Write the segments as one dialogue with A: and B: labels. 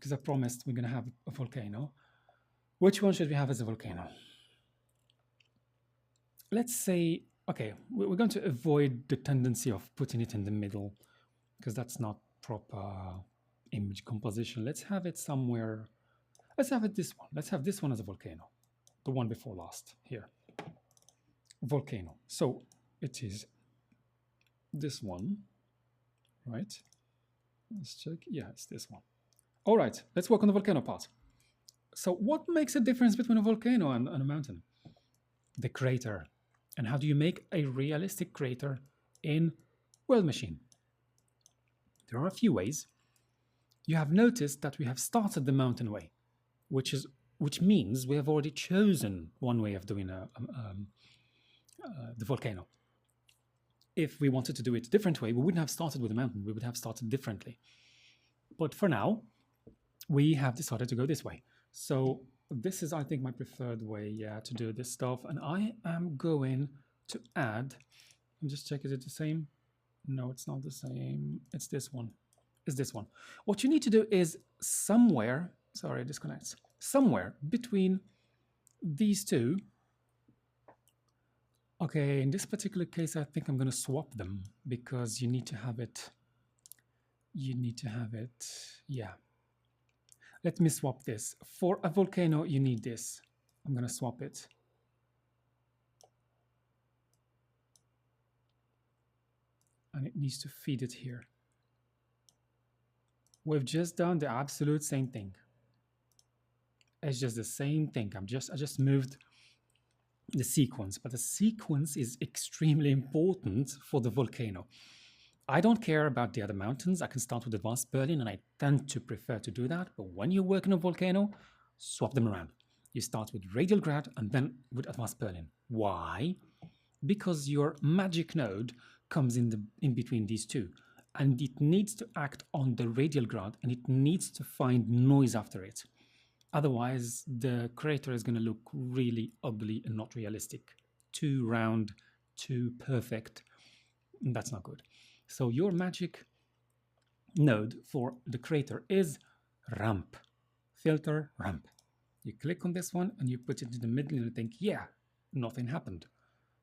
A: because I promised we're going to have a volcano. Which one should we have as a volcano? Let's say, okay, we're going to avoid the tendency of putting it in the middle because that's not proper image composition. Let's have it somewhere. Let's have it this one. Let's have this one as a volcano. The one before last here. Volcano. So it is this one, right? Let's check. Yeah, it's this one. All right, let's work on the volcano part. So what makes a difference between a volcano and a mountain? The crater. And how do you make a realistic crater in World Machine? There are a few ways. You have noticed that we have started the mountain way, which means we have already chosen one way of doing the volcano. If we wanted to do it a different way, we wouldn't have started with the mountain. We would have started differently. But for now, we have decided to go this way. So this is, I think, my preferred way, to do this stuff. And I am going to add, I'm just checking, is it the same? No, it's not the same. It's this one. It's this one. What you need to do is somewhere, sorry, it disconnects, somewhere between these two. Okay, in this particular case, I think I'm going to swap them because you need to have it, yeah. Let me swap this. For a volcano, you need this. I'm going to swap it. And it needs to feed it here. We've just done the absolute same thing. It's just the same thing. I just moved the sequence, but the sequence is extremely important for the volcano. I don't care about the other mountains. I can start with advanced Berlin, and I tend to prefer to do that. But when you work in a volcano, swap them around. You start with radial grad and then with advanced Berlin. Why? Because your magic node comes in between these two, and it needs to act on the radial grad, and it needs to find noise after it. Otherwise, the crater is going to look really ugly and not realistic. Too round, too perfect. And that's not good. So your magic node for the crater is ramp. Filter, ramp. You click on this one and you put it in the middle and you think, yeah, nothing happened.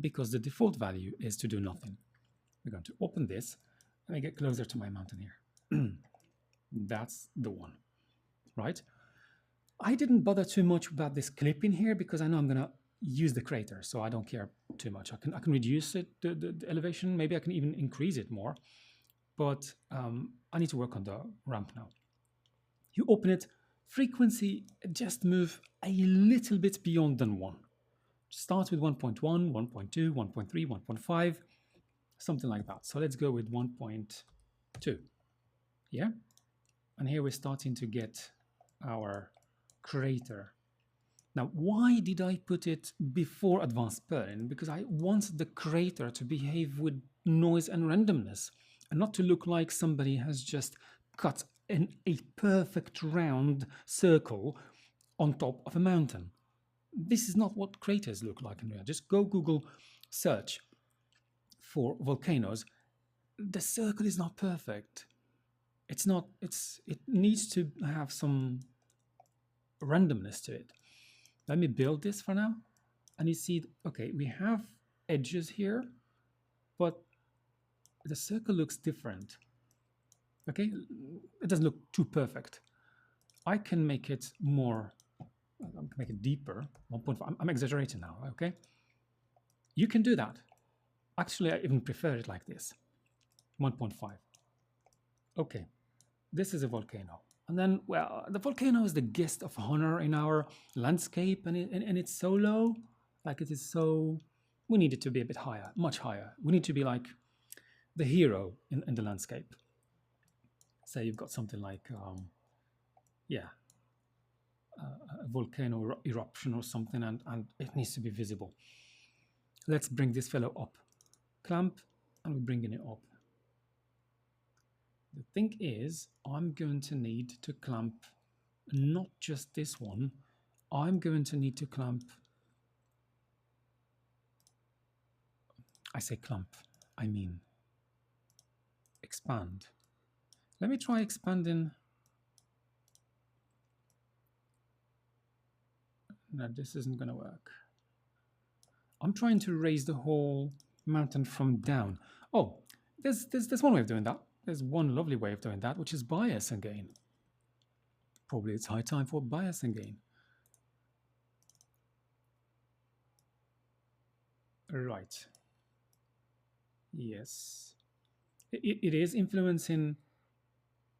A: Because the default value is to do nothing. We're going to open this and I get closer to my mountain here. That's the one, right? I didn't bother too much about this clip in here because I know I'm going to use the crater, so I don't care too much. I can reduce it, the elevation. Maybe I can even increase it more. But I need to work on the ramp now. You open it, frequency, just move a little bit beyond than 1. Start with 1.1, 1.2, 1.3, 1.5, something like that. So let's go with 1.2. Yeah? And here we're starting to get our crater. Now, why did I put it before advanced Berlin? Because I want the crater to behave with noise and randomness and not to look like somebody has just cut a perfect round circle on top of a mountain. This is not what craters look like in reality. Just go Google search for volcanoes. The circle is not perfect. It needs to have some randomness to it. Let me build this for now. And you see, okay, we have edges here, but the circle looks different. Okay, it doesn't look too perfect. I can make it more, I can make it deeper, 1.5. I'm exaggerating now, okay? You can do that. Actually, I even prefer it like this, 1.5. Okay, this is a volcano. And then, well, the volcano is the guest of honor in our landscape, and it's so low, like it is so, we need it to be a bit higher, much higher. We need to be like the hero in the landscape. Say you've got something like, a volcano eruption or something, and it needs to be visible. Let's bring this fellow up. Clamp, and we're bringing it up. The thing is, I'm going to need to clamp not just this one. I'm going to need to clamp. I say clamp, I mean expand. Let me try expanding No, this isn't going to work. I'm trying to raise the whole mountain from down. Oh, there's one way of doing that. There's one lovely way of doing that, which is bias and gain. Probably it's high time for bias and gain. Right. Yes. It is influencing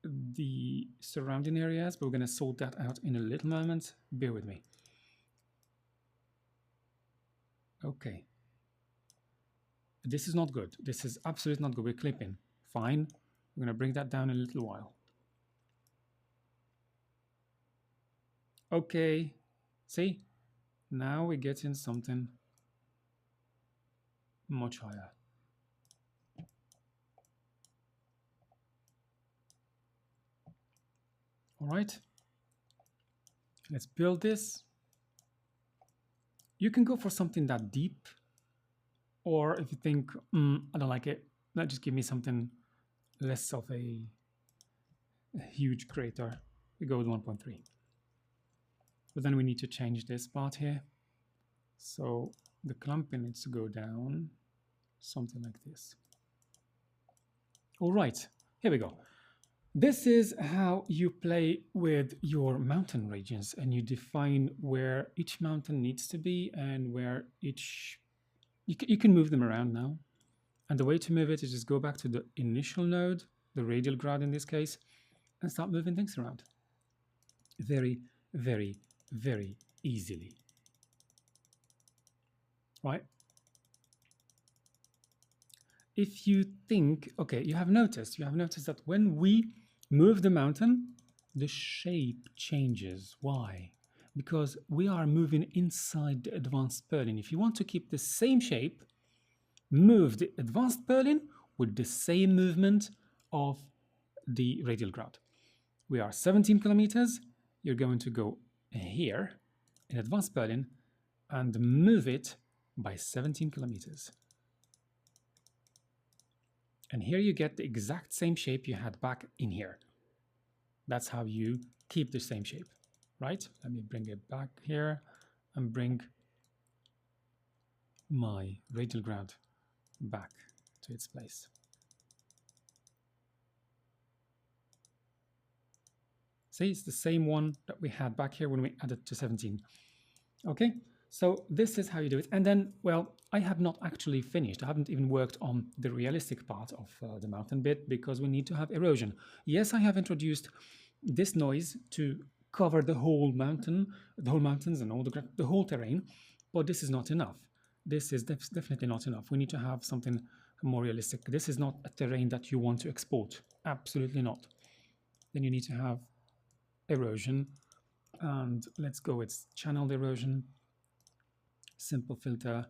A: the surrounding areas, but we're going to sort that out in a little moment. Bear with me. Okay. This is not good. This is absolutely not good. We're clipping. Fine. We're going to bring that down in a little while. Okay. See? Now we're getting something much higher. All right. Let's build this. You can go for something that deep, or if you think, I don't like it, just give me something less of a huge crater. We go with 1.3. But then we need to change this part here. So the clumping needs to go down, something like this. All right, here we go. This is how you play with your mountain regions, and you define where each mountain needs to be and where each... You can move them around now. And the way to move it is just go back to the initial node, the radial grad in this case, and start moving things around. Very, very, very easily. Right? If you think, okay, you have noticed that when we move the mountain, the shape changes. Why? Because we are moving inside the advanced purlin. If you want to keep the same shape, move the advanced purlin with the same movement of the radial grad. We are 17 kilometers. You're going to go here in advanced purlin and move it by 17 kilometers. And here you get the exact same shape you had back in here. That's how you keep the same shape, right? Let me bring it back here and bring my radial grad back to its place. See, it's the same one that we had back here when we added to 17. Okay, so this is how you do it. And then, well, I have not actually finished. I haven't even worked on the realistic part of the mountain bit because we need to have erosion. Yes, I have introduced this noise to cover the whole mountain, the whole mountains and all the whole terrain, but this is not enough. This is definitely not enough. We need to have something more realistic. This is not a terrain that you want to export. Absolutely not. Then you need to have erosion, and let's go with channeled erosion, simple filter,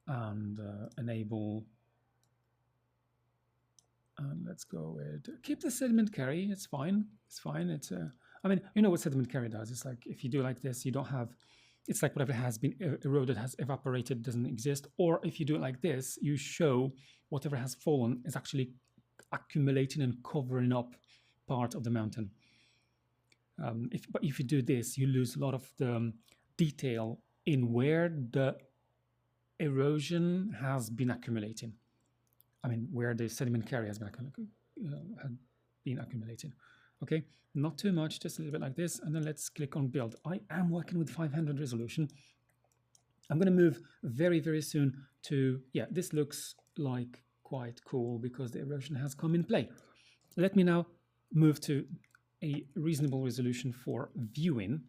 A: and enable. And let's go with keep the sediment carry. It's fine. It's fine. It's I mean, you know what sediment carry does. It's like if you do like this, you don't have. It's like whatever has been eroded has evaporated, doesn't exist. Or if you do it like this, you show whatever has fallen is actually accumulating and covering up part of the mountain. But if you do this, you lose a lot of the detail in where the erosion has been accumulating. I mean, where the sediment carry has been accumulating. Okay, not too much, just a little bit like this, and then let's click on build. I am working with 500 resolution. I'm going to move very, very soon to, yeah, this looks like quite cool because the erosion has come in play. Let me now move to a reasonable resolution for viewing.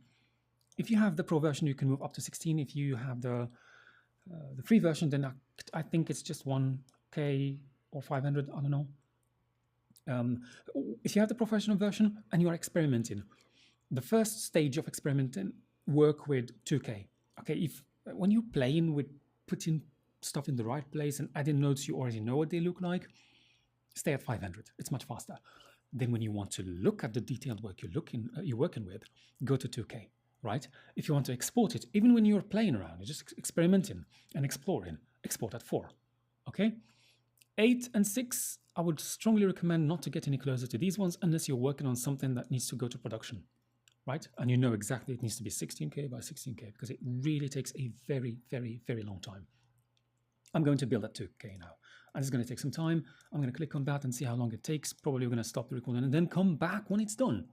A: If you have the pro version, you can move up to 16. If you have the free version, then I think it's just 1K or 500, I don't know. If you have the professional version and you are experimenting, the first stage of experimenting, work with 2K. Okay, when you're playing with putting stuff in the right place and adding nodes you already know what they look like, stay at 500. It's much faster. Then when you want to look at the detailed work you're working with, go to 2K, right? If you want to export it, even when you're playing around, you're just experimenting and exploring, export at 4, okay? 8 and 6, I would strongly recommend not to get any closer to these ones unless you're working on something that needs to go to production, right? And you know exactly it needs to be 16K by 16K because it really takes a very, very, very long time. I'm going to build at 2K now. And it's going to take some time. I'm going to click on that and see how long it takes. Probably we're going to stop the recording and then come back when it's done.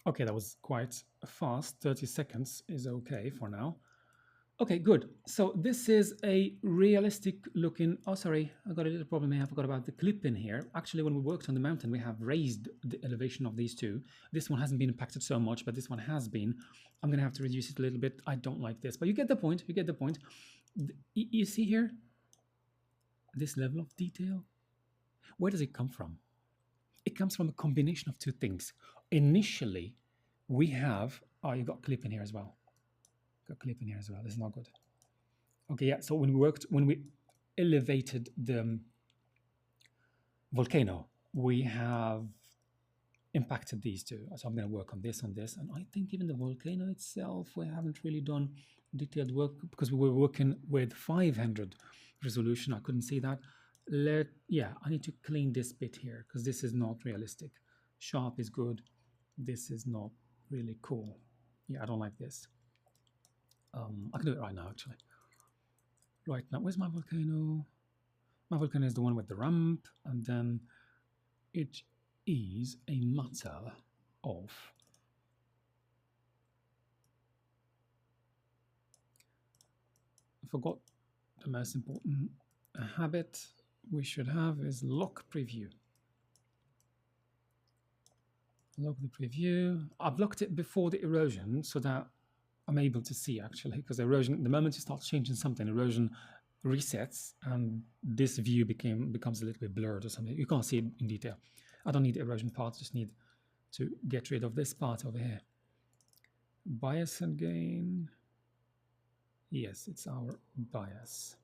A: Okay, that was quite fast. 30 seconds is okay for now. Okay, good. So this is a realistic looking. Oh, sorry, I got a little problem here. I forgot about the clip in here. Actually, when we worked on the mountain, we have raised the elevation of these two. This one hasn't been impacted so much, but this one has been. I'm going to have to reduce it a little bit. I don't like this, but you get the point. You get the point. You see here this level of detail? Where does it come from? It comes from a combination of two things. Initially, we have. Oh, you got clip in here as well. Got clip in here as well. This is not good. Okay, yeah. So when we elevated the volcano, we have impacted these two. So I'm going to work on this, and I think even the volcano itself, we haven't really done detailed work because we were working with 500 resolution. I couldn't see that. Yeah, I need to clean this bit here because this is not realistic. Sharp is good. This is not really cool. Yeah, I don't like this. I can do it right now, actually. Right now, where's my volcano? My volcano is the one with the ramp, and then it is a matter of I forgot the most important habit we should have is lock preview. Lock the preview. I've locked it before the erosion so that I'm able to see actually, because erosion, the moment you start changing something, erosion resets and this view becomes a little bit blurred or something. You can't see it in detail. I don't need the erosion part, just need to get rid of this part over here. Bias and gain. Yes, it's our bias.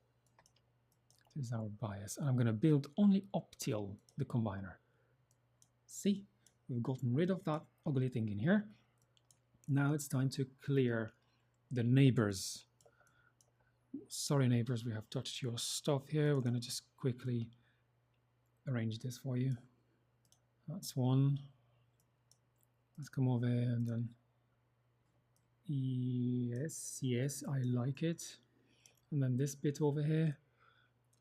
A: This is our bias. And I'm going to build only up till the combiner. See, we've gotten rid of that ugly thing in here. Now it's time to clear the neighbors. Sorry, neighbors, we have touched your stuff here. We're going to just quickly arrange this for you. That's one. Let's come over here and then. Yes, yes, I like it. And then this bit over here.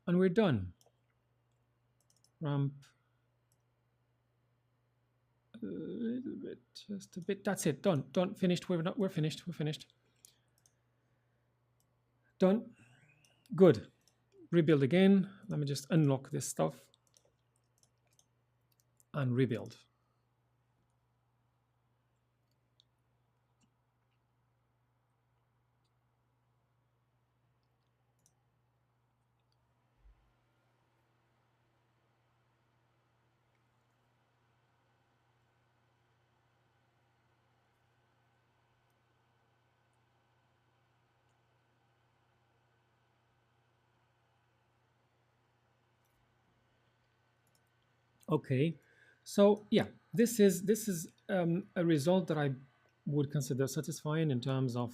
A: And we're done. Ramp. A little bit, just a bit. That's it. Done. Done. Finished. We're finished. We're finished. Done. Good. Rebuild again. Let me just unlock this stuff and rebuild. Okay, so yeah, this is a result that I would consider satisfying in terms of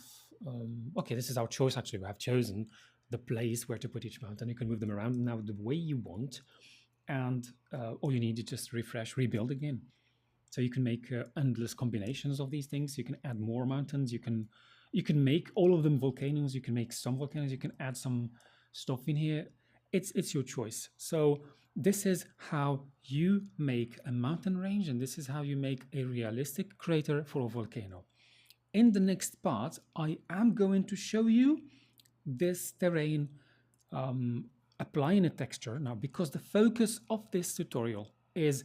A: okay, this is our choice. Actually, we have chosen the place where to put each mountain. You can move them around now the way you want, and all you need is just refresh, rebuild again. So you can make endless combinations of these things. You can add more mountains. You can make all of them volcanoes. You can make some volcanoes. You can add some stuff in here. It's your choice. So this is how you make a mountain range, and this is how you make a realistic crater for a volcano. In the next part, I am going to show you this terrain applying a texture. Now, because the focus of this tutorial is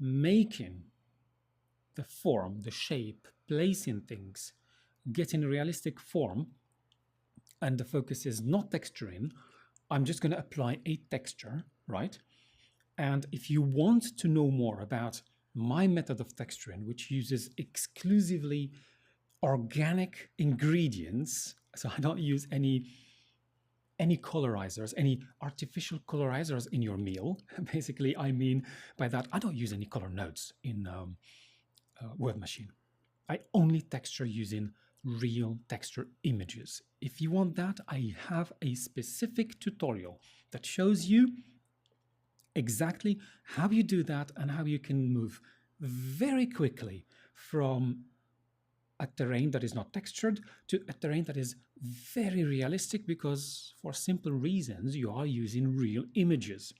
A: making the form, the shape, placing things, get in a realistic form and the focus is not texturing, I'm just going to apply a texture, right? And if you want to know more about my method of texturing, which uses exclusively organic ingredients, so I don't use any colorizers, any artificial colorizers in your meal. Basically, I mean by that, I don't use any color nodes in Word Machine. I only texture using real texture images. If you want that, I have a specific tutorial that shows you exactly how you do that and how you can move very quickly from a terrain that is not textured to a terrain that is very realistic, because for simple reasons you are using real images.